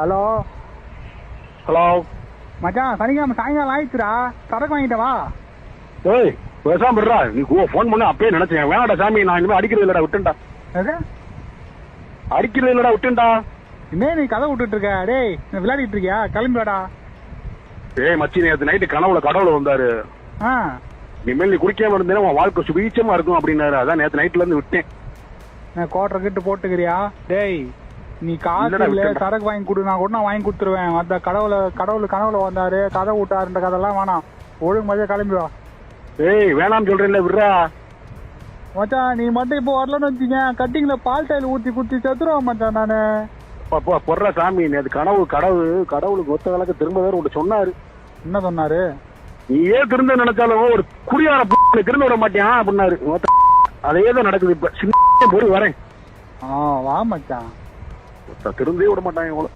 Hello hello மச்சான், சனிக்கிழமை சாயங்காலம் ஆயிடுச்சுடா, சரக்கு வாங்கிட்ட வா. ஏய் பேசாம இருடா. நீ ஃபோன் பண்ண அப்பயே நினைச்சேன். வேணாடா சாமி, நான் இனிமே அடிக்கிறது இல்லடா, விட்டுண்டா. எது அடிக்கிறது இல்லடா, விட்டுண்டா. இன்னே நீ கதை விட்டுட்டு இருக்க? டேய், விளையாடிட்டு இருக்கியா? கிளம்பிவாடா. ஏய் மச்சி, நேற்று நைட்டு கனவுல கடவுள் வந்தாரு. ஆ, இனிமேல் நீ குடிக்காம இருந்தேன்னா உன் வாழ்க்கை சுபீச்சமா இருக்கும் அப்படின்னாரு. அதான் நேற்று நைட்ல இருந்து விட்டேன். நான் கோட்டரை கிட்ட போட்டுக்கிறியா? டேய், நீ காசு இல்லடா, இல்ல விட்டுடா. சரக்கு வாங்கி கொடு, நான் கூட நான் வாங்கி கொடுத்துருவேன். அந்த கடவுள் கனவுல வந்தாரு, கதை விட்டாருன்ற கதெல்லாம் வேணாம். ஒழுங்கு மதியா கிளம்பி வா. ஏய் வேணாம் சொல்றேன்ல, விடுறா. மச்சான், நீ மட்டும் இப்போ வரலன்னு வச்சுக்க, கட்டிங்ல பால் டைல் ஊத்தி குத்தி செத்துருவேன் மச்சான் நானு. பொறா சாமி, நேற்று கடவுளுக்கு ஒத்த விளக்க திரும்ப வேற உன்ட்ட சொன்னாரு. என்ன சொன்னாரு? நீ ஏன் திருந்த நினைச்சாலும் ஒரு குடியான திரும்ப விட மாட்டியான் அப்படின்னாரு. அதே தான் நடக்குது இப்ப. சின்ன பொருள் வரேன். வா மச்சான். திருந்தே விட மாட்டாங்க இவங்கள.